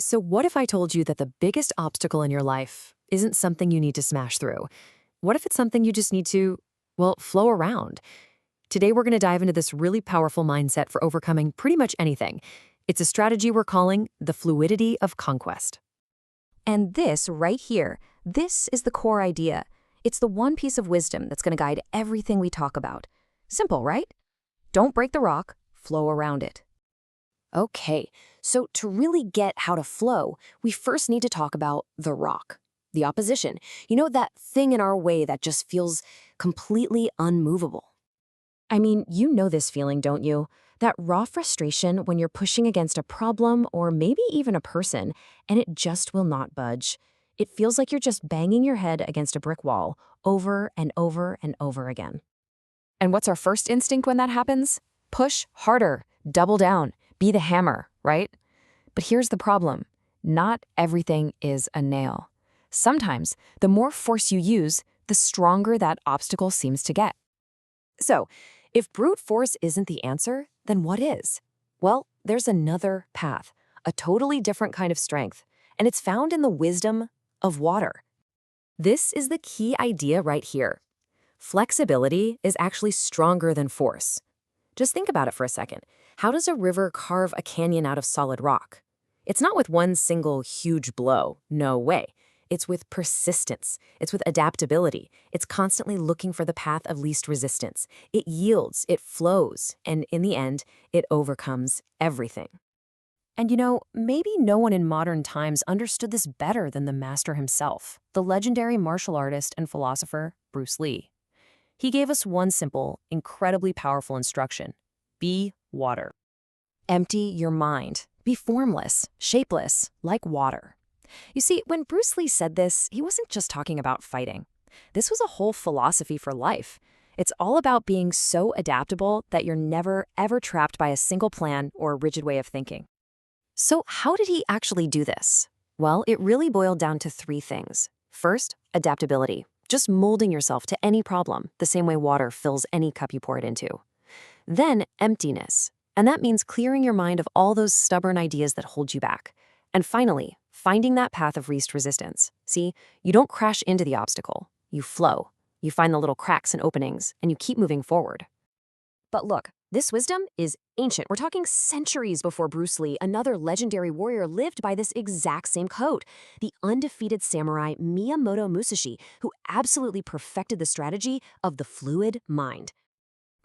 So what if I told you that the biggest obstacle in your life isn't something you need to smash through? What if it's something you just need to, well, flow around? Today we're going to dive into this really powerful mindset for overcoming pretty much anything. It's a strategy we're calling the Fluidity of Conquest. And this right here, this is the core idea. It's the one piece of wisdom that's going to guide everything we talk about. Simple, right? Don't break the rock, flow around it. Okay, so to really get how to flow, we first need to talk about the rock, the opposition. You know, that thing in our way that just feels completely unmovable. I mean, you know this feeling, don't you? That raw frustration when you're pushing against a problem or maybe even a person, and it just will not budge. It feels like you're just banging your head against a brick wall over and over and over again. And what's our first instinct when that happens? Push harder, double down, be the hammer, right? But here's the problem. Not everything is a nail. Sometimes, the more force you use, the stronger that obstacle seems to get. So, if brute force isn't the answer, then what is? Well, there's another path, a totally different kind of strength, and it's found in the wisdom of water. This is the key idea right here. Flexibility is actually stronger than force. Just think about it for a second. How does a river carve a canyon out of solid rock? It's not with one single huge blow, no way. It's with persistence. It's with adaptability. It's constantly looking for the path of least resistance. It yields, it flows, and in the end, it overcomes everything. And you know, maybe no one in modern times understood this better than the master himself, the legendary martial artist and philosopher, Bruce Lee. He gave us one simple, incredibly powerful instruction: be water. Empty your mind. Be formless, shapeless, like water. You see, when Bruce Lee said this, he wasn't just talking about fighting. This was a whole philosophy for life. It's all about being so adaptable that you're never, ever trapped by a single plan or a rigid way of thinking. So how did he actually do this? Well, it really boiled down to three things. First, adaptability. Just molding yourself to any problem, the same way water fills any cup you pour it into. Then, emptiness. And that means clearing your mind of all those stubborn ideas that hold you back. And finally, finding that path of least resistance. See, you don't crash into the obstacle. You flow. You find the little cracks and openings, and you keep moving forward. But look, this wisdom is ancient. We're talking centuries before Bruce Lee, another legendary warrior, lived by this exact same code. The undefeated samurai Miyamoto Musashi, who absolutely perfected the strategy of the fluid mind.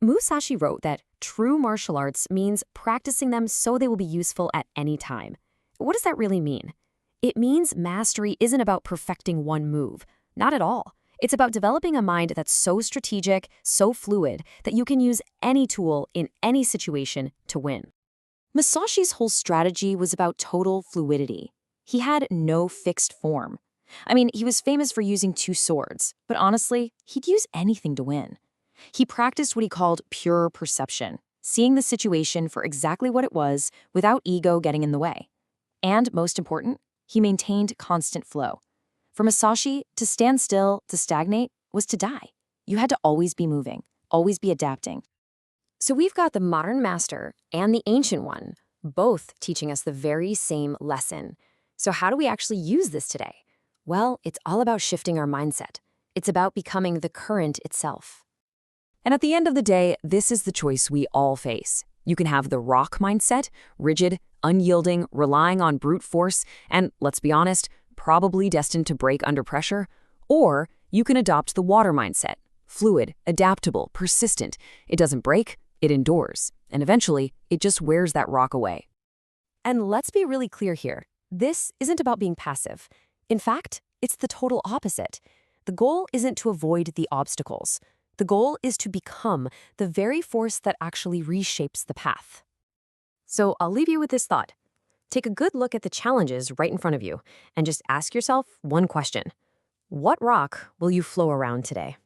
Musashi wrote that true martial arts means practicing them so they will be useful at any time. What does that really mean? It means mastery isn't about perfecting one move. Not at all. It's about developing a mind that's so strategic, so fluid, that you can use any tool in any situation to win. Musashi's whole strategy was about total fluidity. He had no fixed form. I mean, he was famous for using two swords, but honestly, he'd use anything to win. He practiced what he called pure perception, seeing the situation for exactly what it was without ego getting in the way. And most important, he maintained constant flow. For Musashi, to stand still, to stagnate, was to die. You had to always be moving, always be adapting. So we've got the modern master and the ancient one, both teaching us the very same lesson. So how do we actually use this today? Well, it's all about shifting our mindset. It's about becoming the current itself. And at the end of the day, this is the choice we all face. You can have the rock mindset, rigid, unyielding, relying on brute force, and, let's be honest, probably destined to break under pressure. Or you can adopt the water mindset, fluid, adaptable, persistent. It doesn't break, it endures, and eventually, it just wears that rock away. And let's be really clear here. This isn't about being passive. In fact, it's the total opposite. The goal isn't to avoid the obstacles. The goal is to become the very force that actually reshapes the path. So I'll leave you with this thought. Take a good look at the challenges right in front of you and just ask yourself one question. What rock will you flow around today?